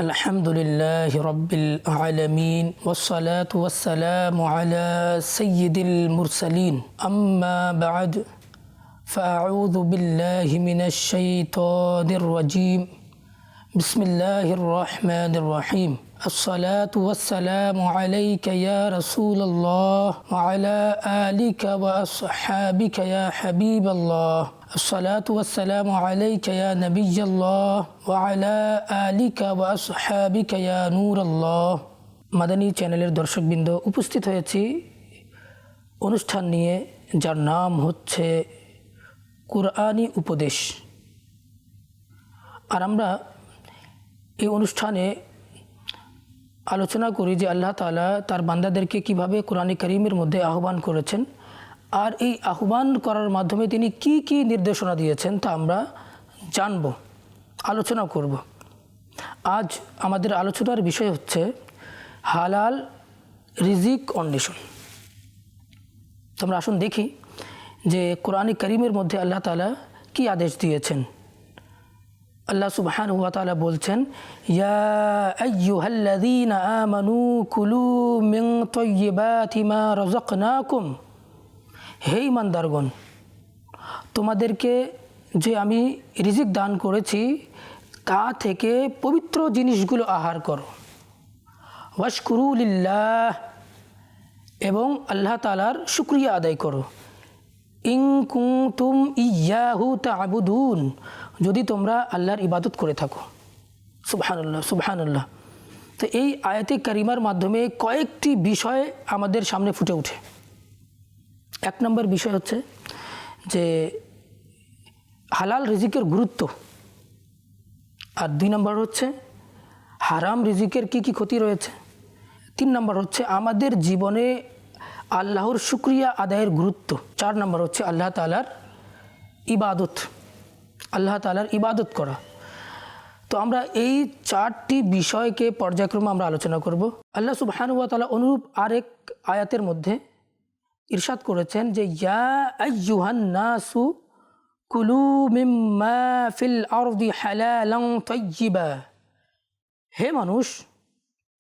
الحمد لله رب العالمين والصلاة والسلام على سيد المرسلين أما بعد فأعوذ بالله من الشيطان الرجيم بسم الله الرحمن الرحيم الصلاة والسلام عليك يا رسول الله وعلى آلك وأصحابك يا حبيب الله الصلاة والسلام عليك يا نبي الله وعلى آلك وأصحابك يا نور الله মাদানী চ্যানেলের দর্শকবৃন্দ উপস্থিত হয়েছি অনুষ্ঠান নিয়ে যার নাম হচ্ছে কুরআনী উপদেশ। আর আমরা এই অনুষ্ঠানে আলোচনা করি যে আল্লাহ তাআলা তার বান্দাদেরকে কিভাবে কোরআনে কারীমের মধ্যে আহ্বান করেছেন, আর এই আহ্বান করার মাধ্যমে তিনি কি কি নির্দেশনা দিয়েছেন তা আমরা জানব, আলোচনা করব। আজ আমাদের আলোচনার বিষয় হচ্ছে হালাল রিজিক অন্বেষণ। তোমরা আসুন দেখি যে কোরআনে কারীমের মধ্যে আল্লাহ তাআলা কি আদেশ দিয়েছেন। আল্লাহ সুবহানাহু ওয়া তাআলা বলছেন, ইয়া আইয়ুহাল্লাযীনা আমানু কুলু মিন তাইয়্যিবাতি মা রাযাকনাকুম, হে ঈমানদারগণ, তোমাদেরকে যে আমি রিজিক দান করেছি তা থেকে পবিত্র জিনিসগুলো আহার করো। ওয়াশকুরু লিল্লাহ, এবং আল্লাহ তাআলার শুকরিয়া আদায় করো। ইন কুনতুম ইয়্যাহু তা'বুদুন, যদি তোমরা আল্লাহর ইবাদত করে থাকো। সুবহানাল্লাহ সুবহানাল্লাহ। তো এই আয়াতে কারিমার মাধ্যমে কয়েকটি বিষয় আমাদের সামনে ফুটে ওঠে। এক নম্বর বিষয় হচ্ছে যে হালাল রিজিকের গুরুত্ব, আর দুই নম্বর হচ্ছে হারাম রিজিকের কি কি ক্ষতি রয়েছে, তিন নম্বর হচ্ছে আমাদের জীবনে আল্লাহর শুকরিয়া আদায়ের গুরুত্ব, চার নম্বর হচ্ছে আল্লাহ তাআলার ইবাদত, আল্লাহ তাআলার ইবাদত করা। তো আমরা এই চারটি বিষয়কে পর্যায়ক্রমে আমরা আলোচনা করব। আল্লাহ সুবহানাহু ওয়া তাআলা অনুরূপ আরেক আয়াতের মধ্যে ইরশাদ করেছেন যে ইয়া আইয়ুহান নাসু কুলু মিম্মা ফিল আরদি হালালান তাইয়্যিবা, হে মানুষ,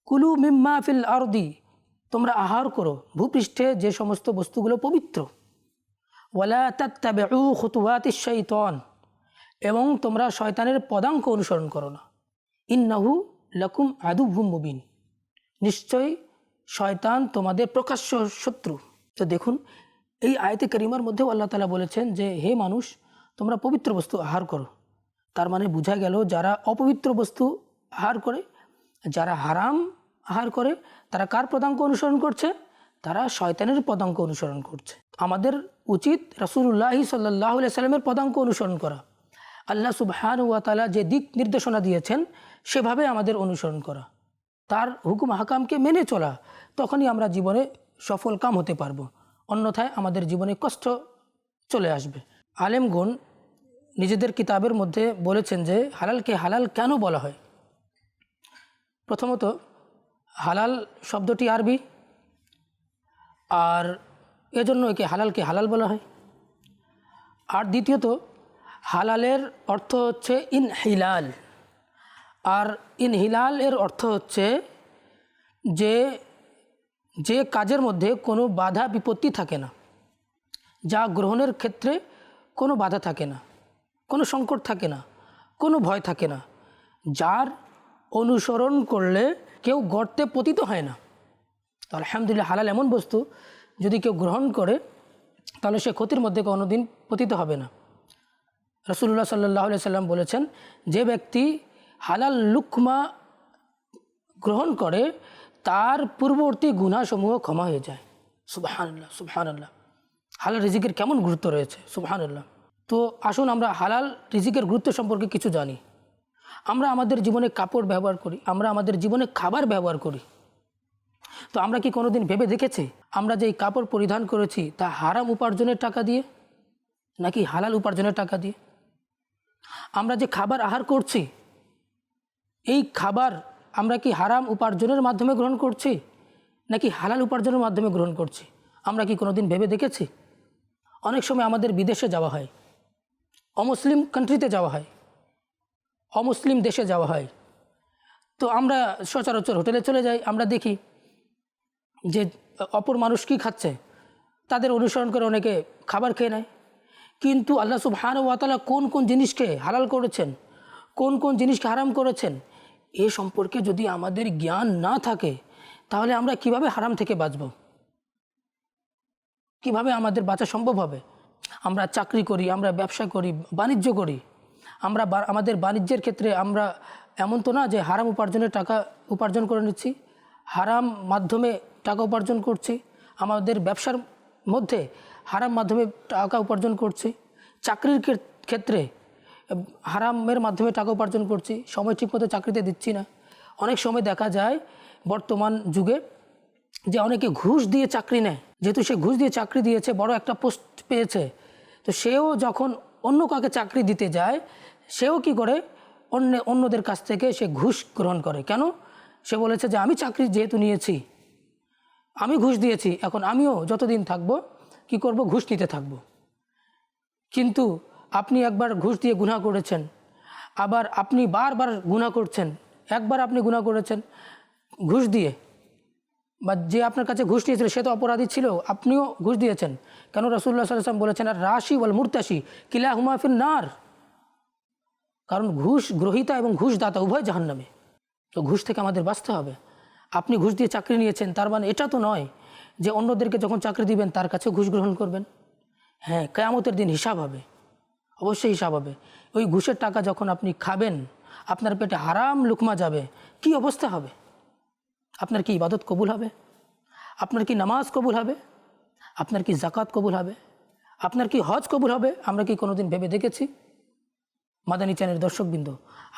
কুলু মিম্মা ফিল আরদি, তোমরা আহার করো ভূপৃষ্ঠে যে সমস্ত বস্তুগুলো পবিত্র। ওয়ালা তাত্তাবিউ খুতুওয়াতিশ শাইতান, এবং তোমরা শয়তানের পদাঙ্ক অনুসরণ করো না। ইন্নাহু লাকুম আদুউম মুবিন, নিশ্চয়ই শয়তান তোমাদের প্রকাশ্য শত্রু। তো দেখুন, এই আয়াতে কারিমার মধ্যেও আল্লাহ তাআলা বলেছেন যে হে মানুষ, তোমরা পবিত্র বস্তু আহার করো। তার মানে বোঝা গেল যারা অপবিত্র বস্তু আহার করে, যারা হারাম আহার করে, তারা কার পদাঙ্ক অনুসরণ করছে? তারা শয়তানের পদাঙ্ক অনুসরণ করছে। আমাদের উচিত রাসূলুল্লাহ সাল্লাল্লাহু আলাইহি সাল্লামের পদাঙ্ক অনুসরণ করা। আল্লাহ সুবহানাহু ওয়া তাআলা যে দিক নির্দেশনা দিয়েছেন সেভাবে আমাদের অনুসরণ করা, তার হুকুম হাকামকে মেনে চলা, তখনই আমরা জীবনে সফল কাম হতে পারবো। অন্যথায় আমাদের জীবনে কষ্ট চলে আসবে। আলেমগণ নিজেদের কিতাবের মধ্যে বলেছেন যে হালালকে হালাল কেন বলা হয়। প্রথমত, হালাল শব্দটি আরবি, আর এজন্য একে হালালকে হালাল বলা হয়। আর দ্বিতীয়ত, হালালের অর্থ হচ্ছে ইনহিলাল, আর ইনহিলাল এর অর্থ হচ্ছে যে যে কাজের মধ্যে কোনো বাধা বিপত্তি থাকে না, যা গ্রহণের ক্ষেত্রে কোনো বাধা থাকে না, কোনো সংকট থাকে না, কোনো ভয় থাকে না, যার অনুসরণ করলে কেউ গর্তে পতিত হয় না। তো আলহামদুলিল্লাহ, হালাল এমন বস্তু যদি কেউ গ্রহণ করে তাহলে সে ক্ষতির মধ্যে কোনোদিন পতিত হবে না। রাসূলুল্লাহ সাল্লাল্লাহু আলাইহি সাল্লাম বলেছেন, যে ব্যক্তি হালাল লুকমা গ্রহণ করে তার পূর্ববর্তী গুনাহসমূহ ক্ষমা হয়ে যায়। সুবহানাল্লাহ সুবহানাল্লাহ। হালাল রিজিকের কেমন গুরুত্ব রয়েছে, সুবহানাল্লাহ। তো আসুন আমরা হালাল রিজিকের গুরুত্ব সম্পর্কে কিছু জানি। আমরা আমাদের জীবনে কাপড় ব্যবহার করি, আমরা আমাদের জীবনে খাবার ব্যবহার করি। তো আমরা কি কোনোদিন ভেবে দেখেছি আমরা যে কাপড় পরিধান করেছি তা হারাম উপার্জনের টাকা দিয়ে নাকি হালাল উপার্জনের টাকা দিয়ে? আমরা যে খাবার আহার করছি, এই খাবার আমরা কি হারাম উপার্জনের মাধ্যমে গ্রহণ করছি নাকি হালাল উপার্জনের মাধ্যমে গ্রহণ করছি? আমরা কি কোনোদিন ভেবে দেখেছি? অনেক সময় আমাদের বিদেশে যাওয়া হয়, অমুসলিম কান্ট্রিতে যাওয়া হয়, অমুসলিম দেশে যাওয়া হয়। তো আমরা সচরাচর হোটেলে চলে যাই, আমরা দেখি যে অপর মানুষ কী খাচ্ছে, তাদের অনুসরণ করে অনেকে খাবার খেয়ে নেয়। কিন্তু আল্লাহ সুবহানাহু ওয়া তাআলা কোন কোন জিনিসকে হালাল করেছেন, কোন কোন জিনিসকে হারাম করেছেন, এ সম্পর্কে যদি আমাদের জ্ঞান না থাকে তাহলে আমরা কিভাবে হারাম থেকে বাঁচব? কিভাবে আমাদের বাঁচা সম্ভব হবে? আমরা চাকরি করি, আমরা ব্যবসা করি, বাণিজ্য করি, আমরা আমাদের বাণিজ্যের ক্ষেত্রে আমরা এমন তো না যে হারাম উপার্জনের টাকা উপার্জন করে নিচ্ছি, হারাম মাধ্যমে টাকা উপার্জন করছি, আমাদের ব্যবসার মধ্যে হারাম মাধ্যমে টাকা উপার্জন করছি, চাকরির ক্ষেত্রে হারামের মাধ্যমে টাকা উপার্জন করছি, সময় ঠিকমতো চাকরিতে দিচ্ছি না। অনেক সময় দেখা যায় বর্তমান যুগে যে অনেকে ঘুষ দিয়ে চাকরি নেয়, যেহেতু সে ঘুষ দিয়ে চাকরি দিয়েছে, বড় একটা পোস্ট পেয়েছে, তো সেও যখন অন্য কাউকে চাকরি দিতে যায় সেও কি করে অন্যদের কাছ থেকে সে ঘুষ গ্রহণ করে। কেন? সে বলেছে যে আমি চাকরি যেহেতু নিয়েছি, আমি ঘুষ দিয়েছি, এখন আমিও যতদিন থাকব কি করব, ঘুষ নিতে থাকব। কিন্তু আপনি একবার ঘুষ দিয়ে গুনাহ করেছেন, আবার আপনি বারবার গুনাহ করছেন। একবার আপনি গুনাহ করেছেন ঘুষ দিয়ে, বা যে আপনার কাছে ঘুষ নিয়েছিল সে তো অপরাধী ছিল, আপনিও ঘুষ দিয়েছেন। কেন? রাসূলুল্লাহ সাল্লাল্লাহু আলাইহি ওয়াসাল্লাম বলেছেন আর রাশি ওয়াল মুরতাশি কিলাহুমা ফিন নার, কারণ ঘুষ গ্রহীতা এবং ঘুষ দাতা উভয় জাহান্নামে। তো ঘুষ থেকে আমাদের বাঁচতে হবে। আপনি ঘুষ দিয়ে চাকরি নিয়েছেন, তার মানে এটা তো নয় যে অন্যদেরকে যখন চাকরি দিবেন তার কাছে ঘুষ গ্রহণ করবেন। হ্যাঁ, কিয়ামতের দিন হিসাব হবে, অবশ্যই হিসাব হবে। ওই ঘুষের টাকা যখন আপনি খাবেন, আপনার পেটে হারাম লুকমা যাবে, কি অবস্থা হবে? আপনার কি ইবাদত কবুল হবে? আপনার কি নামাজ কবুল হবে? আপনার কি জাকাত কবুল হবে? আপনার কি হজ কবুল হবে? আমরা কি কোনোদিন ভেবে দেখেছি? মাদানী চ্যানেলের দর্শকবৃন্দ,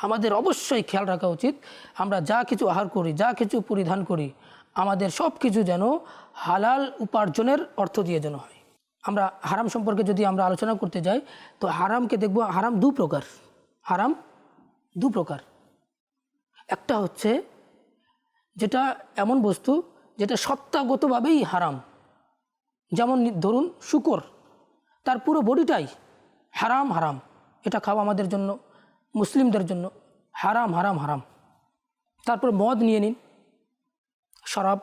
আমাদের অবশ্যই খেয়াল রাখা উচিত, আমরা যা কিছু আহার করি, যা কিছু পরিধান করি, আমাদের সব কিছু যেন হালাল উপার্জনের অর্থ দিয়ে যেন হয়। আমরা হারাম সম্পর্কে যদি আমরা আলোচনা করতে যাই তো হারামকে দেখব, হারাম দু প্রকার। হারাম দু প্রকার। একটা হচ্ছে যেটা এমন বস্তু যেটা সত্তাগতভাবেই হারাম, যেমন ধরুন শূকর, তার পুরো বডিটাই হারাম হারাম, এটা খাওয়া আমাদের জন্য, মুসলিমদের জন্য হারাম হারাম হারাম। তারপর মদ নিয়ে নিন, শরাব,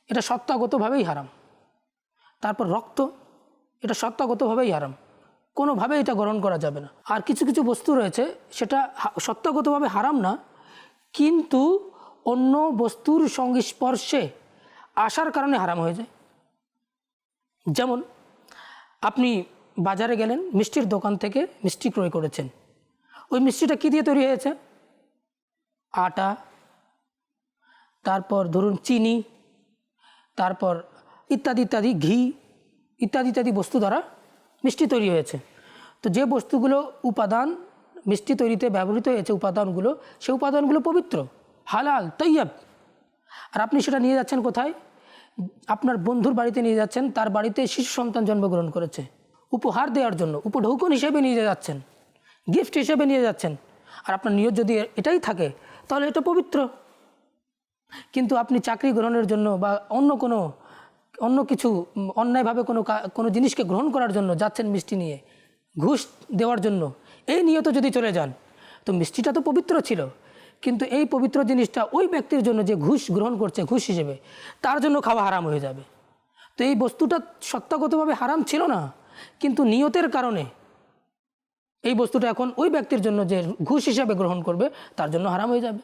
এটা সত্তাগতভাবেই হারাম। তারপর রক্ত, এটা সত্তাগতভাবেই হারাম, কোনোভাবে এটা গ্রহণ করা যাবে না। আর কিছু কিছু বস্তু রয়েছে সেটা সত্তাগতভাবে হারাম না, কিন্তু অন্য বস্তুর সংস্পর্শে আসার কারণে হারাম হয়ে যায়। যেমন আপনি বাজারে গেলেন, মিষ্টির দোকান থেকে মিষ্টি ক্রয় করেছেন, ওই মিষ্টিটা কী দিয়ে তৈরি হয়েছে? আটা, তারপর ধরুন চিনি, তারপর ইত্যাদি ইত্যাদি, ঘি ইত্যাদি ইত্যাদি বস্তু দ্বারা মিষ্টি তৈরি হয়েছে। তো যে বস্তুগুলো উপাদান মিষ্টি তৈরিতে ব্যবহৃত হয়েছে, উপাদানগুলো, সেই উপাদানগুলো পবিত্র, হালাল, তৈয়ব। আর আপনি সেটা নিয়ে যাচ্ছেন কোথায়? আপনার বন্ধুর বাড়িতে নিয়ে যাচ্ছেন, তার বাড়িতে শিশু সন্তান জন্মগ্রহণ করেছে, উপহার দেওয়ার জন্য, উপঢৌকন হিসেবে নিয়ে যাচ্ছেন, গিফট হিসেবে নিয়ে যাচ্ছেন। আর আপনার নিয়ত যদি এটাই থাকে তাহলে এটা পবিত্র। কিন্তু আপনি চাকরি গ্রহণের জন্য বা অন্য কিছু অন্যায়ভাবে কোনো জিনিসকে গ্রহণ করার জন্য যাচ্ছেন মিষ্টি নিয়ে, ঘুষ দেওয়ার জন্য, এই নিয়ত যদি চলে যান, তো মিষ্টিটা তো পবিত্র ছিল, কিন্তু এই পবিত্র জিনিসটা ওই ব্যক্তির জন্য যে ঘুষ গ্রহণ করছে ঘুষ হিসেবে, তার জন্য খাওয়া হারাম হয়ে যাবে। তো এই বস্তুটা সত্তাগতভাবে হারাম ছিল না, কিন্তু নিয়তের কারণে এই বস্তুটা এখন ওই ব্যক্তির জন্য যে ঘুষ হিসাবে গ্রহণ করবে তার জন্য হারাম হয়ে যাবে।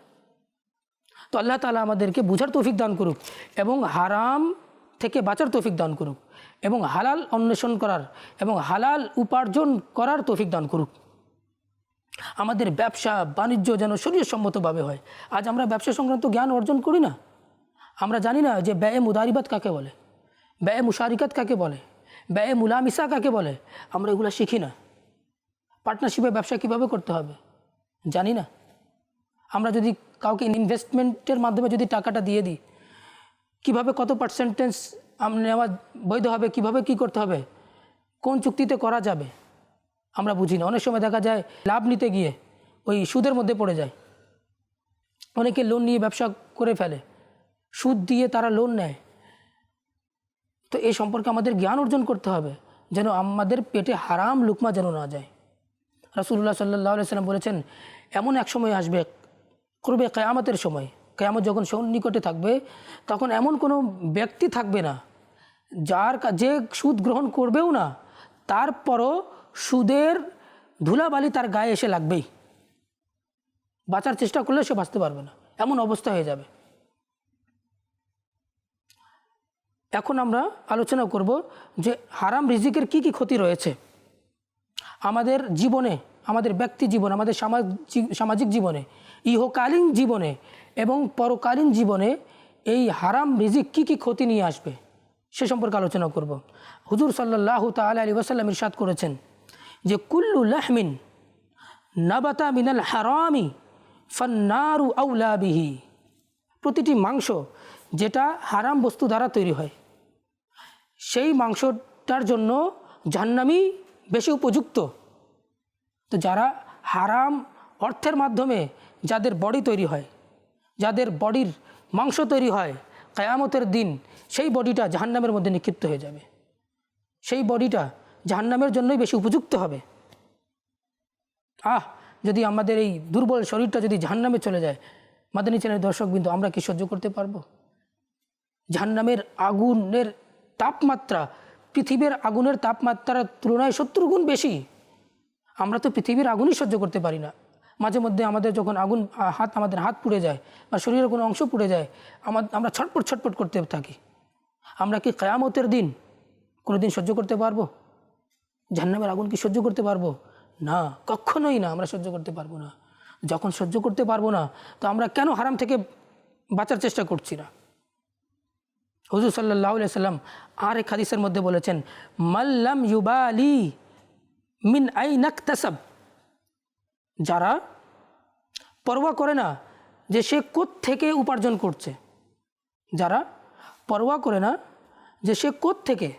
তো আল্লাহ তাআলা আমাদেরকে বুঝার তৌফিক দান করুক এবং হারাম থেকে বাঁচার তৌফিক দান করুক এবং হালাল অন্বেষণ করার এবং হালাল উপার্জন করার তৌফিক দান করুক। আমাদের ব্যবসা বাণিজ্য যেন শরীয়তসম্মতভাবে হয়। আজ আমরা ব্যবসা সংক্রান্ত জ্ঞান অর্জন করি না, আমরা জানি না যে ব্যয়ে মুদারিবাত কাকে বলে, ব্যয়ে মুশারিকাত কাকে বলে, ব্যয়ে মুলামিসা কাকে বলে, আমরা এগুলো শিখি না। পার্টনারশিপে ব্যবসা কীভাবে করতে হবে জানি না। আমরা যদি কাউকে ইনভেস্টমেন্টের মাধ্যমে যদি টাকাটা দিয়ে দিই, কিভাবে কত পার্সেন্টেজ নেওয়া বৈধ হবে, কিভাবে কি করতে হবে, কোন চুক্তিতে করা যাবে, আমরা বুঝি না। অনেক সময় দেখা যায় লাভ নিতে গিয়ে ওই সুদের মধ্যে পড়ে যায়। অনেকে লোন নিয়ে ব্যবসা করে ফেলে, সুদ দিয়ে তারা লোন নেয়। তো এই সম্পর্কে আমাদের জ্ঞান অর্জন করতে হবে যেন আমাদের পেটে হারাম লুকমা যেন না যায়। রাসূলুল্লাহ সাল্লাল্লাহু আলাইহি ওয়াসাল্লাম বলেছেন, এমন এক সময় আসবে করবে কিয়ামতের সময়, কিয়ামত যখন নিকটে থাকবে, তখন এমন কোনো ব্যক্তি থাকবে না যে সুদ গ্রহণ করবেও না, তারপরও সুদের ধুলাবালি তার গায়ে এসে লাগবেই। বাঁচার চেষ্টা করলে সে বাঁচতে পারবে না, এমন অবস্থা হয়ে যাবে। এখন আমরা আলোচনা করব যে হারাম রিজিকের কি কি ক্ষতি রয়েছে আমাদের জীবনে, আমাদের ব্যক্তি জীবন, আমাদের সামাজিক জীবনে, ইহকালীন জীবনে এবং পরকালীন জীবনে এই হারাম রিজিক কি কি ক্ষতি নিয়ে আসবে সে সম্পর্কে আলোচনা করব। হুজুর সাল্লাল্লাহু তাআলা আলাইহি ওয়াসাল্লাম ইরশাদ করেছেন যে কুল্লু লাহমিন নাবাতা মিনাল হারামি ফান্নারু আউলা বিহি, প্রতিটি মাংস যেটা হারাম বস্তু দ্বারা তৈরি হয় সেই মাংসটার জন্য জাহান্নামই বেশি উপযুক্ত। তো যারা হারাম অর্থের মাধ্যমে যাদের বডি তৈরি হয়, যাদের বডির মাংস তৈরি হয়, কিয়ামতের দিন সেই বডিটা জাহান্নামের মধ্যে নিক্ষিপ্ত হয়ে যাবে, সেই বডিটা জাহান্নামের জন্যই বেশি উপযুক্ত হবে। যদি আমাদের এই দুর্বল শরীরটা যদি জাহান্নামে চলে যায়, মাদানী চ্যানেলের দর্শকবৃন্দ, আমরা কি সহ্য করতে পারবো? জাহান্নামের আগুনের তাপমাত্রা পৃথিবীর আগুনের তাপমাত্রার তুলনায় 70 গুণ বেশি। আমরা তো পৃথিবীর আগুনই সহ্য করতে পারি না। মাঝে মধ্যে আমাদের যখন আমাদের হাত পুড়ে যায় বা শরীরের কোনো অংশ পুড়ে যায়, আমরা ছটপট করতে থাকি। আমরা কি কিয়ামতের দিন কোনো দিন সহ্য করতে পারবো? জাহান্নামের আগুন কি সহ্য করতে পারবো? না, কখনোই না, আমরা সহ্য করতে পারবো না। যখন সহ্য করতে পারবো না, তো আমরা কেন হারাম থেকে বাঁচার চেষ্টা করছি না? হুজুর সাল্লাল্লাহু আলাইহি সাল্লাম আর এক হাদিসের মধ্যে বলেছেন, মাল্লাম ইউবালি মিন আইনা ইকতাসাব, যারা পরোয়া করে না যে সে কোত্থেকে উপার্জন করছে, যারা পরোয়া করে না যে সে কোত্থেকে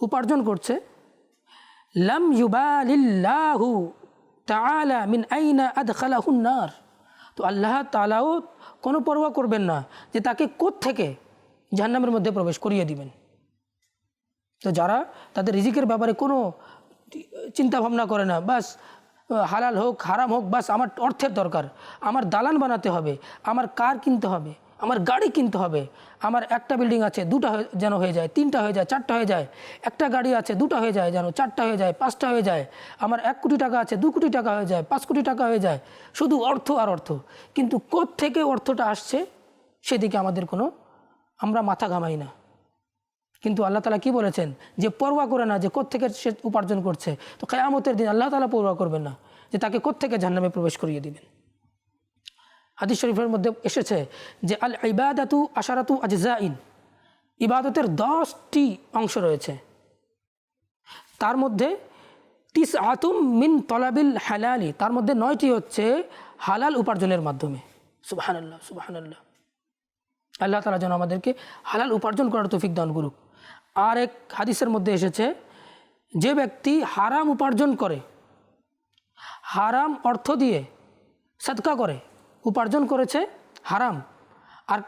উপার্জন করছে, লাম ইউবালিল্লাহু তাআলা মিন আইনা আদখালাহুন নার, তো আল্লাহ তাআলাও কোনো পরোয়া করবেন না যে তাকে কোত্থেকে জাহান্নামের মধ্যে প্রবেশ করিয়ে দিবেন। তো যারা তাদের রিজিকের ব্যাপারে কোনো চিন্তা ভাবনা করে না, বাস হালাল হোক হারাম হোক, বাস আমার অর্থের দরকার, আমার দালান বানাতে হবে, আমার কার কিনতে হবে, আমার গাড়ি কিনতে হবে, আমার একটা বিল্ডিং আছে দুটা যেন হয়ে যায়, তিনটা হয়ে যায়, চারটা হয়ে যায়, একটা গাড়ি আছে দুটা হয়ে যায় যেন চারটা হয়ে যায়, পাঁচটা হয়ে যায়, আমার 1 কোটি টাকা আছে 2 কোটি টাকা হয়ে যায়, 5 কোটি টাকা হয়ে যায়, শুধু অর্থ আর অর্থ। কিন্তু কোত্থেকে অর্থটা আসছে সেদিকে আমরা মাথা ঘামাই না। কিন্তু আল্লাহ তাআলা কি বলেছেন যে পরোয়া করে না যে কোত্থেকে সে উপার্জন করছে, তো কিয়ামতের দিন আল্লাহ তাআলা পরোয়া করবেন না যে তাকে কোত্থেকে জাহান্নামে প্রবেশ করিয়ে দিবেন। হাদিস শরীফের মধ্যে এসেছে যে আল ইবাদাতু আশারাতু আজজাইন, ইবাদতের 10টি অংশ রয়েছে, তার মধ্যে তিসআতুম মিন তলাবিল হালালি, তার মধ্যে 9টি হচ্ছে হালাল উপার্জনের মাধ্যমে। সুবহানাল্লাহ সুবহানাল্লাহ, আল্লাহ তাআলা যেন আমাদেরকে হালাল উপার্জন করার তৌফিক দান করুক। আর এক হাদিসের মধ্যে এসেছে যে ব্যক্তি হারাম উপার্জন করে, হারাম অর্থ দিয়ে সদকা করে, উপার্জন করেছে হারাম, আর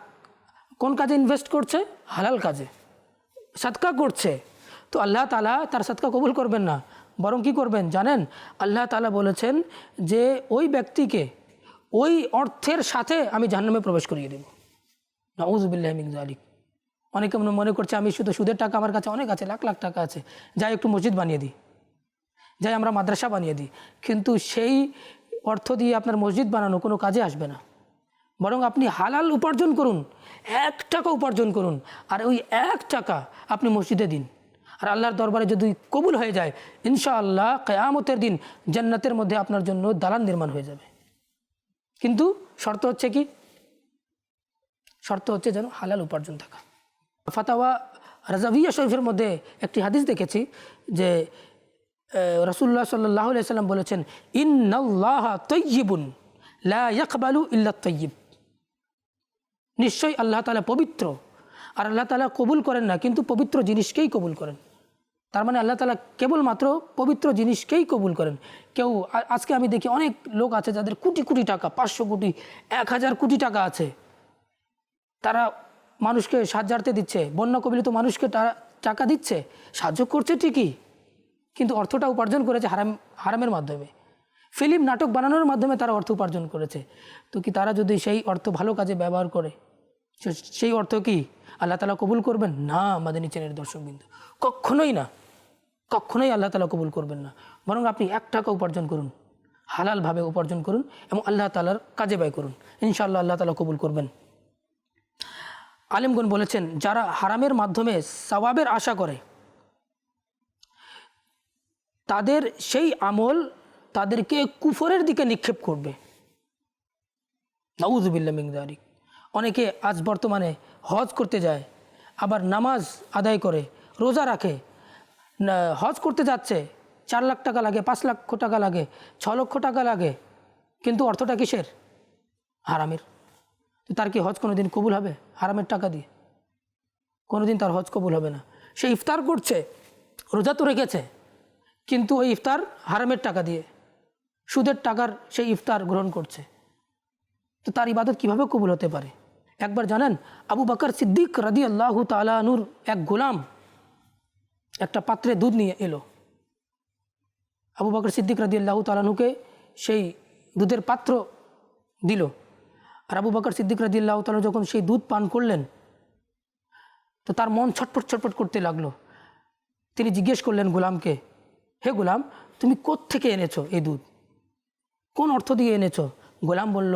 কোন কাজে ইনভেস্ট করছে? হালাল কাজে সদকা করছে, তো আল্লাহ তাআলা তার সদকা কবুল করবেন না, বরং কী করবেন জানেন? আল্লাহ তাআলা বলেছেন যে ওই ব্যক্তিকে ওই অর্থের সাথে আমি জাহান্নামে প্রবেশ করিয়ে দেব। নাউযু বিল্লাহি মিন যালিক। অনেকে মনে করছে আমি শুধু সুদের টাকা আমার কাছে অনেক আছে, লাখ লাখ টাকা আছে, যাই একটু মসজিদ বানিয়ে দিই, যাই আমরা মাদ্রাসা বানিয়ে দিই, কিন্তু সেই অর্থ দিয়ে আপনার মসজিদ বানানো কোনো কাজে আসবে না। বরং আপনি হালাল উপার্জন করুন, 1 টাকা উপার্জন করুন, আর ওই 1 টাকা আপনি মসজিদে দিন, আর আল্লাহর দরবারে যদি কবুল হয়ে যায় ইনশাআল্লাহ কিয়ামতের দিন জান্নাতের মধ্যে আপনার জন্য দালান নির্মাণ হয়ে যাবে। কিন্তু শর্ত হচ্ছে কি? শর্ত হচ্ছে যেন হালাল উপার্জন থাকা। ফাতাওয়া রাজাভিয়া শরীফের মধ্যে একটি হাদিস দেখেছি যে রাসূলুল্লাহ সাল্লাল্লাহু আলাইহি সাল্লাম বলেছেন, ইন্নাল্লাহা তাইয়্যিবুন লা ইয়াকবালু ইল্লা তাইয়্যিব, নিশ্চয়ই আল্লাহ তাআলা পবিত্র, আর আল্লাহ তাআলা কবুল করেন না কিন্তু পবিত্র জিনিসকেই কবুল করেন। তার মানে আল্লাহ তাআলা কেবলমাত্র পবিত্র জিনিসকেই কবুল করেন। আজকে আমি দেখি অনেক লোক আছে যাদের কোটি কোটি টাকা, 500 কোটি 1000 কোটি টাকা আছে, তারা মানুষকে সাহায্যার্থে দিচ্ছে, বন্যা কবলিত মানুষকে টাকা দিচ্ছে, সাহায্য করছে ঠিকই, কিন্তু অর্থটা উপার্জন করেছে হারামের মাধ্যমে। ফিল্ম নাটক বানানোর মাধ্যমে তারা অর্থ উপার্জন করেছে। তো কি তারা যদি সেই অর্থ ভালো কাজে ব্যবহার করে, সেই অর্থ কি আল্লাহ তাআলা কবুল করবেন? না মাদানী চ্যানেলের দর্শকবৃন্দ, কখনোই না, কখনোই আল্লাহ তাআলা কবুল করবেন না। বরং আপনি 1 টাকা উপার্জন করুন, হালালভাবে উপার্জন করুন এবং আল্লাহ তাআলার কাজে ব্যয় করুন, ইনশাআল্লাহ আল্লাহ তাআলা কবুল করবেন। আলেমগণ বলেছেন, যারা হারামের মাধ্যমে সওয়াবের আশা করে তাদের সেই আমল তাদেরকে কুফরের দিকে নিক্ষেপ করবে। নাউযুবিল্লাহ মিন যালিক। অনেকে আজ বর্তমানে হজ করতে যায়, আবার নামাজ আদায় করে, রোজা রাখে, হজ করতে যাচ্ছে, 4 লাখ টাকা লাগে, 5 লক্ষ টাকা লাগে, 6 লক্ষ টাকা লাগে, কিন্তু অর্থটা কিসের? হারামের। তো তার কি হজ কোনো দিন কবুল হবে হারামের টাকা দিয়ে? কোনো দিন তার হজ কবুল হবে না। সে ইফতার করছে, রোজা তো রেখেছে, কিন্তু ওই ইফতার হারামের টাকা দিয়ে, সুদের টাকার সেই ইফতার গ্রহণ করছে। তো তার ইবাদত কিভাবে কবুল হতে পারে? একবার জানেন, আবু বকর সিদ্দিক রাদিয়াল্লাহু তাআলা আনহুর এক গোলাম একটা পাত্রে দুধ নিয়ে এলো। আবু বকর সিদ্দিক রাদিয়াল্লাহু তাআলা আনহুকে সেই দুধের পাত্র দিল। আর আবু বকর সিদ্দিক রাদিয়াল্লাহু তাআলা যখন সেই দুধ পান করলেন, তো তার মন ছটফট ছটফট করতে লাগলো। তিনি জিজ্ঞেস করলেন গোলামকে, হে গোলাম, তুমি কোত্থেকে এনেছো এই দুধ? কোন অর্থ দিয়ে এনেছো? গোলাম বলল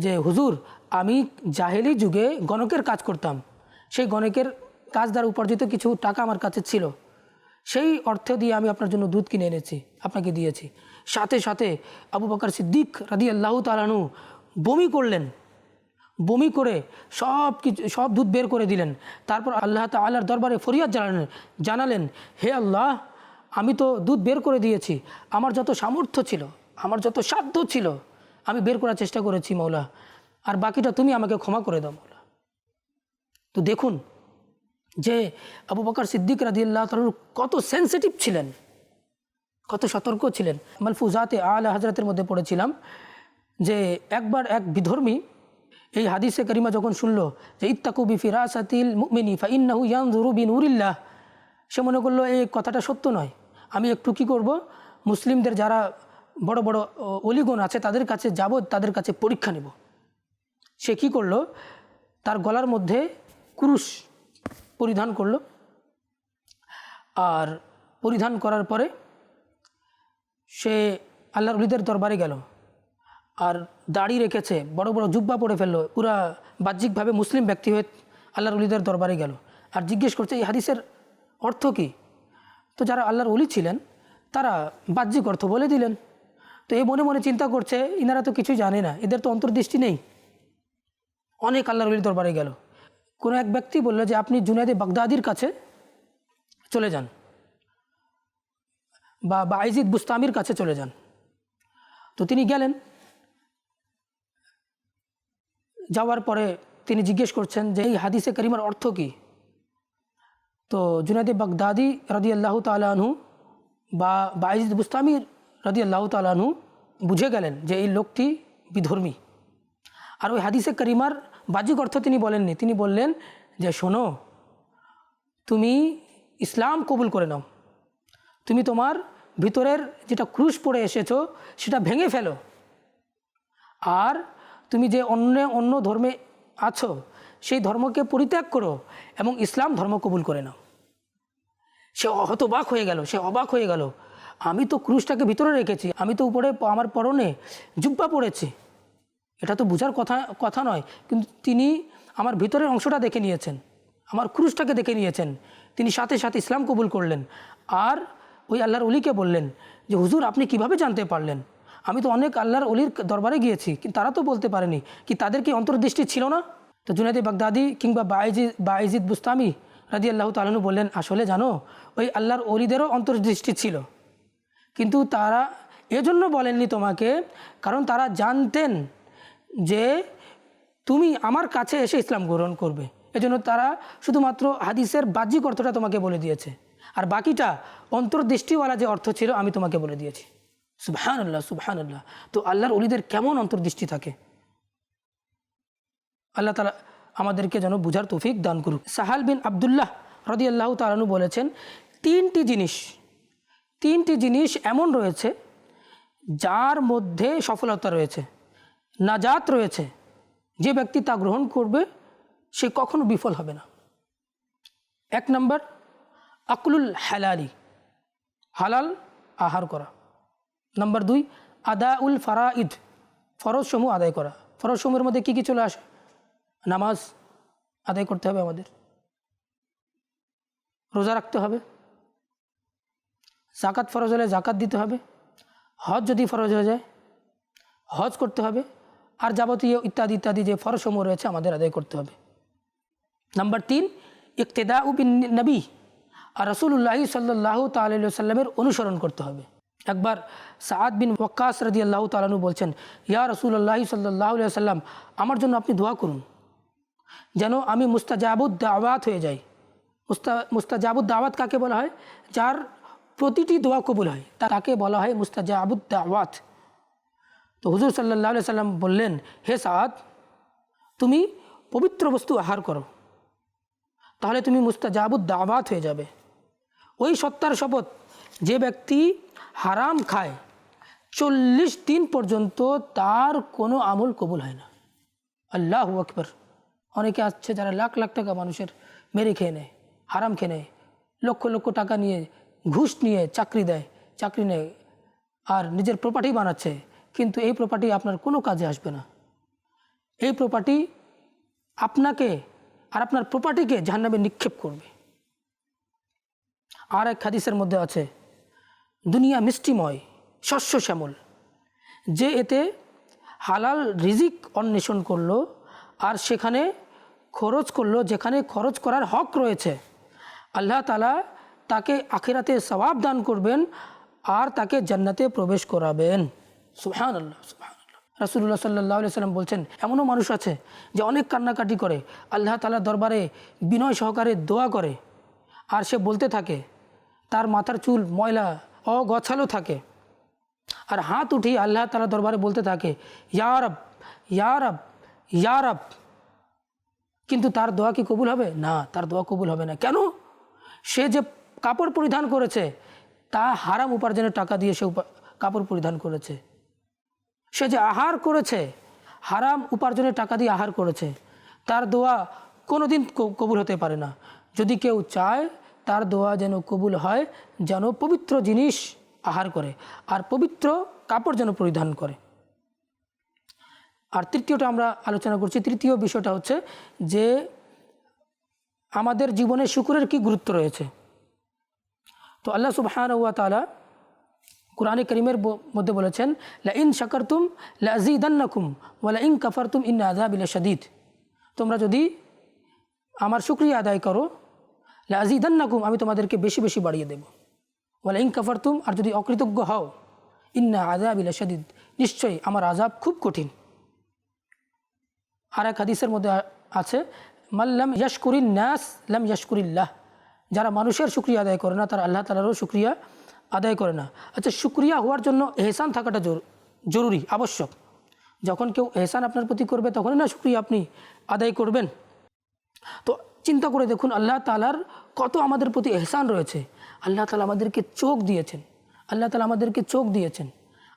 যে হুজুর, আমি জাহেলি যুগে গণকের কাজ করতাম, সেই গণকের কাজ দ্বারা উপার্জিত কিছু টাকা আমার কাছে ছিল, সেই অর্থ দিয়ে আমি আপনার জন্য দুধ কিনে এনেছি, আপনাকে দিয়েছি। সাথে সাথে আবু বকর সিদ্দিক রাদিয়াল্লাহু তাআলা আনহু বমি করলেন। বমি করে সব দুধ বের করে দিলেন। তারপর আল্লাহ তাআলার দরবারে ফরিয়াদ জানালেন, হে আল্লাহ, আমি তো দুধ বের করে দিয়েছি, আমার যত সামর্থ্য ছিল, আমার যত সাধ্য ছিল, আমি বের করার চেষ্টা করেছি মৌলা, আর বাকিটা তুমি আমাকে ক্ষমা করে দাও মৌলা। তো দেখুন যে আবু বকর সিদ্দিক রাদিয়াল্লাহু তাআলা কত সেনসিটিভ ছিলেন, কত সতর্ক ছিলেন। মালফুজাতে আলা হযরতের মধ্যে পড়েছিলাম যে একবার এক বিধর্মী এই হাদিসে কারিমা যখন শুনলো যে ইত্তাকু বিফিরাসাতিল মুমিনি ফাইন্নাহু ইয়ানজুরু বিনুরিল্লাহ, সে মনে করলো এই কথাটা সত্য নয়, আমি একটু কী করব, মুসলিমদের যারা বড় বড় অলিগণ আছে তাদের কাছে যাব, তাদের কাছে পরীক্ষা নেব। সে কী করলো, তার গলার মধ্যে কুরুশ পরিধান করলো, আর পরিধান করার পরে সে আল্লাহর ওলিদের দরবারে গেল, আর দাড়ি রেখেছে, বড় বড় জুব্বা পরে ফেললো, পুরা বাহ্যিকভাবে মুসলিম ব্যক্তি হয়ে আল্লাহর ওলিদের দরবারে গেল, আর জিজ্ঞেস করছে এই হাদিসের অর্থ কী? তো যারা আল্লাহর ওলি ছিলেন তারা বাহ্যিক অর্থ বলে দিলেন। তো এই মনে মনে চিন্তা করছে, ইনারা তো কিছুই জানে না, এদের তো অন্তর্দৃষ্টি নেই। অনেক আল্লাহর ওলির দরবারে গেল। কোনো এক ব্যক্তি বলল যে আপনি জুনায়েদে বাগদাদির কাছে চলে যান, বা বাইজিদ বুস্তামির কাছে চলে যান। তো তিনি গেলেন। যাওয়ার পরে তিনি জিজ্ঞেস করছেন যে এই হাদিসে কারিমার অর্থ কী? তো জুনায়েদে বাগদাদি রাদিয়াল্লাহু তাআলা আনহু বা বাইজিদ বুস্তামি রাদিয়াল্লাহু তাআলা আনহু বুঝে গেলেন যে এই লোকটি বিধর্মী। আর ওই হাদিসে কারিমার বাহ্যিক অর্থ তিনি বলেননি, তিনি বললেন যে শোনো, তুমি ইসলাম কবুল করে নাও, তুমি তোমার ভিতরের যেটা ক্রুশ পড়ে এসেছো সেটা ভেঙে ফেলো, আর তুমি যে অন্য ধর্মে আছো সেই ধর্মকে পরিত্যাগ করো এবং ইসলাম ধর্ম কবুল করে নাও। সে হতবাক হয়ে গেল, সে অবাক হয়ে গেল, আমি তো ক্রুশটাকে ভিতরে রেখেছি, আমি তো উপরে আমার পরনে জুব্বা পড়েছি, এটা তো বোঝার কথা নয়, কিন্তু তিনি আমার ভিতরের অংশটা দেখে নিয়েছেন, আমার ক্রুশটাকে দেখে নিয়েছেন। তিনি সাথে সাথে ইসলাম কবুল করলেন। আর ওই আল্লাহর ওলিকে বললেন যে হুজুর, আপনি কিভাবে জানতে পারলেন? আমি তো অনেক আল্লাহর ওলির দরবারে গিয়েছি, কিন্তু তারা তো বলতে পারেনি, কি তাদের কি অন্তর্দৃষ্টি ছিল না? তো জুনায়েদে বাগদাদি কিংবা বাইজিদ বুস্তামি রাদিয়াল্লাহু তাআলা আনহু বললেন, আসলে জানো, ওই আল্লাহর ওলিদেরও অন্তর্দৃষ্টি ছিল, কিন্তু তারা এজন্য বলেননি তোমাকে, কারণ তারা জানতেন যে তুমি আমার কাছে এসে ইসলাম গ্রহণ করবে, এজন্য তারা শুধুমাত্র হাদিসের বাহ্যিক অর্থটা তোমাকে বলে দিয়েছে, আর বাকিটা অন্তর্দৃষ্টিওয়ালা যে অর্থ ছিল আমি তোমাকে বলে দিয়েছি। সুবহানাল্লাহ, সুবহানাল্লাহ। তো আল্লাহর ওলিদের কেমন অন্তর্দৃষ্টি থাকে! আল্লাহ তাআলা আমাদেরকে যেন বুঝার তৌফিক দান করুক। সাহাল বিন আব্দুল্লাহ রাদিয়াল্লাহু তাআলা আনহু বলেছেন, তিনটি জিনিস এমন রয়েছে যার মধ্যে সফলতা রয়েছে, নাজাত রয়েছে, যে ব্যক্তি তা গ্রহণ করবে সে কখনো বিফল হবে না। 1 নম্বর আকলুল হালালি, হালাল আহার করা। নম্বর 2 আদাউল ফারাইদ, ফরজসমূহ আদায় করা। ফরজসমূহের মধ্যে কী কী চলে আসে? নামাজ আদায় করতে হবে আমাদের, রোজা রাখতে হবে, জাকাত ফরজ হলে জাকাত দিতে হবে, হজ যদি ফরজ হয়ে যায় হজ করতে হবে, আর যাবতীয় ইত্যাদি ইত্যাদি যে ফরজসমূহ রয়েছে আমাদের আদায় করতে হবে। নাম্বার 3 ইক্তেদাউ বিন নবী, আর রাসূলুল্লাহ সাল্লাল্লাহু তাআলা আলাইহি ওয়াসাল্লামের অনুসরণ করতে হবে। একবার সাআদ বিন ওয়াক্কাস রাদিয়াল্লাহু তাআলা আনহু বলছেন, ইয়া রাসূলুল্লাহ সাল্লাল্লাহু আলাইহি ওয়াসাল্লাম, আমার জন্য আপনি দোয়া করুন যেন আমি মুস্তাজাবুদ দাওয়াত হয়ে যাই। মুস্তাজাবুদ দাওয়াত কাকে বলা হয়? যার প্রতিটি দোয়া কবুল হয় তাকে বলা হয় মুস্তাজাবুদ দাওয়াত। তো হুজুর সাল্লাল্লাহু আলাইহি সাল্লাম বললেন, হে সাআদ, তুমি পবিত্র বস্তু আহার করো, তাহলে তুমি মুস্তাজাবুদ দাওয়াত হয়ে যাবে। ওই সত্তার শপথ, যে ব্যক্তি হারাম খায় 40 দিন পর্যন্ত তার কোনো আমল কবুল হয় না। আল্লাহু আকবার। অনেকে আছে যারা লাখ লাখ টাকা মানুষের মেরে খেয়ে নেয়, হারাম খেয়ে নেয়, লক্ষ লক্ষ টাকা নিয়ে ঘুষ নিয়ে চাকরি নেয় আর নিজের প্রপার্টি বানাচ্ছে, কিন্তু এই প্রপার্টি আপনার কোনো কাজে আসবে না। এই প্রপার্টি আপনাকে আর আপনার প্রপার্টিকে জাহান্নামে নিক্ষেপ করবে। আর এক হাদিসের মধ্যে আছে, দুনিয়া মিষ্টিময়, শস্য শ্যামল, যে এতে হালাল রিজিক অন্বেষণ করলো আর সেখানে খরচ করলো যেখানে খরচ করার হক রয়েছে, আল্লাহ তাআলা তাকে আখিরাতে সওয়াব দান করবেন আর তাকে জান্নাতে প্রবেশ করাবেন। সুবহানাল্লাহ, সুবহানাল্লাহ। রাসূলুল্লাহ সাল্লাল্লাহু আলাইহি সাল্লাম বলছেন, এমনও মানুষ আছে যে অনেক কান্নাকাটি করে, আল্লাহ তাআলার দরবারে বিনয় সহকারে দোয়া করে, আর সে বলতে থাকে, তার মাথার চুল ময়লা অগোছালো থাকে, আর হাত উঠিয়ে আল্লাহ তাআলার দরবারে বলতে থাকে, ইয়া রব, ইয়া রব, ইয়া রব। কিন্তু তার দোয়া কি কবুল হবে? না, তার দোয়া কবুল হবে না। কেন? সে যে কাপড় পরিধান করেছে তা হারাম উপার্জনের টাকা দিয়ে সে কাপড় পরিধান করেছে। সে যে আহার করেছে হারাম উপার্জনের টাকা দিয়ে আহার করেছে, তার দোয়া কোনোদিন কবুল হতে পারে না। যদি কেউ চায় তার দোয়া যেন কবুল হয়, যেন পবিত্র জিনিস আহার করে আর পবিত্র কাপড় যেন পরিধান করে। আর তৃতীয়টা আমরা আলোচনা করছি, তৃতীয় বিষয়টা হচ্ছে যে আমাদের জীবনে শুকরের কি গুরুত্ব রয়েছে। তো আল্লাহ সুবহানাহু ওয়া তাআলা কুরআনে কারীমের মধ্যে বলেছেন, লা ইন শাকারতুম লা আযীদান্নাকুম ওয়া লা ইন কাফারতুম ইন্না আযাবি লাশাদীদ। তোমরা যদি আমার শুকরিয়া আদায় করো, লা আযীদান্নাকুম, আমি তোমাদেরকে বেশি বেশি বাড়িয়ে দেব, ওয়া লা ইন কাফারতুম, আর যদি অকৃতজ্ঞ হও, ইন্না আযাবি লাশাদীদ, নিশ্চয়ই আমার আযাব খুব কঠিন। আর এক হাদিসের মধ্যে আছে, মাল্লাম ইয়াশকুরিন নাস লাম ইয়াশকুরিল্লাহ, যারা মানুষের শুকরিয়া আদায় করে না তারা আল্লাহ তাআলারও শুকরিয়া আদায় করে না। আচ্ছা, শুকরিয়া হওয়ার জন্য এহসান থাকাটা জরুরি, আবশ্যক। যখন কেউ এহসান আপনার প্রতি করবে তখনই না শুকরিয়া আপনি আদায় করবেন। তো চিন্তা করে দেখুন আল্লাহ তাআলার কত আমাদের প্রতি এহসান রয়েছে। আল্লাহ তাআলা আমাদেরকে চোখ দিয়েছেন, আল্লাহ তাআলা আমাদেরকে চোখ দিয়েছেন,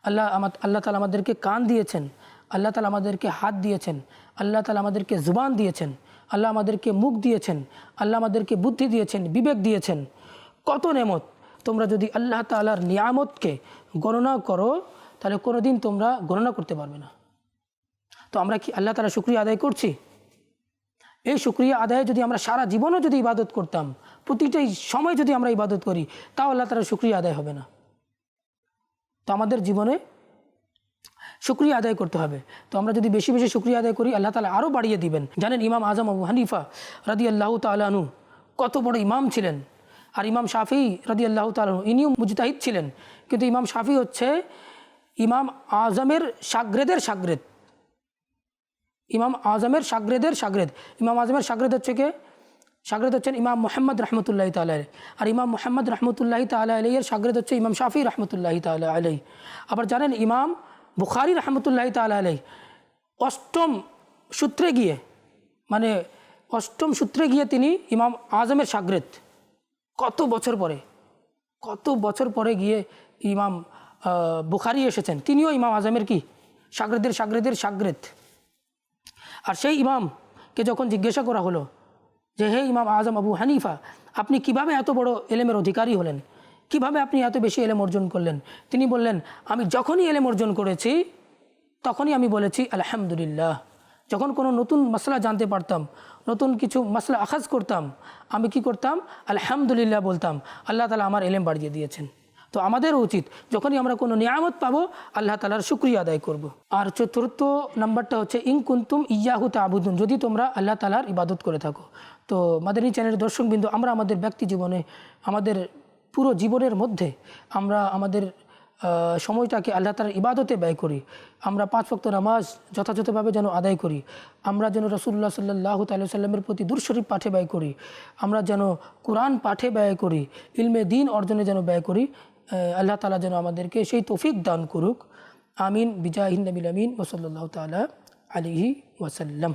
আল্লাহ তাআলা আমাদেরকে কান দিয়েছেন, আল্লাহ তাআলা আমাদেরকে হাত দিয়েছেন, আল্লাহ তাআলা আমাদেরকে জুবান দিয়েছেন, আল্লাহ আমাদেরকে মুখ দিয়েছেন, আল্লাহ আমাদেরকে বুদ্ধি দিয়েছেন, বিবেক দিয়েছেন। কত নেমত! তোমরা যদি আল্লাহ তাআলার নিয়ামতকে গণনা করো তাহলে কোনোদিন তোমরা গণনা করতে পারবে না। তো আমরা কি আল্লাহ তাআলার শুকরিয়া আদায় করছি? এই শুকরিয়া আদায়ে যদি আমরা সারা জীবনও যদি ইবাদত করতাম, প্রতিটাই সময় যদি আমরা ইবাদত করি, তাও আল্লাহ তাআলার শুকরিয়া আদায় হবে না। তো আমাদের জীবনে শুকরিয়া আদায় করতে হবে। তো আমরা যদি বেশি বেশি শুকরিয়া আদায় করি, আল্লাহ তাআলা আরও বাড়িয়ে দিবেন। জানেন ইমাম আজম আবু হানিফা রাদিয়াল্লাহু তাআলা আনহু কত বড় ইমাম ছিলেন, আর ইমাম শাফি রাদিয়াল্লাহু তাআলা আনহু ইনিও মুজতাহিদ ছিলেন, কিন্তু ইমাম শাফি হচ্ছে ইমাম আজমের শাগরেদের শাগরেদ, ইমাম আজমের শাগরেদের শাগরেদ। ইমাম আজমের শাগরেদ হচ্ছে কে? শাগরেদ হচ্ছেন ইমাম মুহাম্মদ রহমতুল্লাহি তাআলা আলাইহি, আর ইমাম মুহাম্মদ রহমতুল্লাহি তাআলা আলাইহি এর শাগরেদ হচ্ছে ইমাম শাফি রহমতুল্লাহি তাআলা আলাইহি। আবার জানেন ইমাম বুখারী রহমতুল্লাহি তাআলা আলাইহি অষ্টম সূত্রে গিয়ে তিনি ইমাম আজমের শাগরেদ। কত বছর পরে গিয়ে ইমাম বুখারি এসেছেন, তিনিও ইমাম আজমের কি শাগরেদের শাগরেদের শাগরেদ। আর সেই ইমামকে যখন জিজ্ঞাসা করা হলো যে হে ইমাম আজম আবু হানিফা, আপনি কিভাবে এত বড় এলেমের অধিকারী হলেন, কিভাবে আপনি এত বেশি এলেম অর্জন করলেন, তিনি বললেন, আমি যখনই এলেম অর্জন করেছি তখনই আমি বলেছি আলহামদুলিল্লাহ। যখন কোনো নতুন মশলা জানতে পারতাম, নতুন কিছু মশলা আখাজ করতাম, আমি কি করতাম? আলহামদুলিল্লাহ বলতাম। আল্লাহ তাআলা আমার এলেম বাড়িয়ে দিয়েছেন। তো আমাদেরও উচিত যখনই আমরা কোনো নিয়ামত পাবো আল্লাহ তাআলার শুকরিয়া আদায় করব। আর চতুর্থ নাম্বারটা হচ্ছে ইন কুনতুম ইয়াহু তা'বুদুন, যদি তোমরা আল্লাহ তাআলার ইবাদত করে থাকো। তো মাদানী চ্যানেলের দর্শকবৃন্দ, আমরা আমাদের ব্যক্তি জীবনে, আমাদের পুরো জীবনের মধ্যে আমরা আমাদের সময়টাকে আল্লাহ তাআলার ইবাদতে ব্যয় করি। আমরা 5 ওয়াক্ত নামাজ যথাযথভাবে যেন আদায় করি, আমরা যেন রাসূলুল্লাহ সাল্লাল্লাহু তাআলা সাল্লামের প্রতি দুরূদ শরীফ পাঠে ব্যয় করি, আমরা যেন কোরআন পাঠে ব্যয় করি, ইলমে দ্বীন অর্জনে যেন ব্যয় করি। আল্লাহ তাআলা যেন আমাদেরকে সেই তৌফিক দান করুক। আমিন বিজাহিন নবিল আমিন ওয়া সাল্লাল্লাহু তাআলা আলাইহি ওয়াসাল্লাম।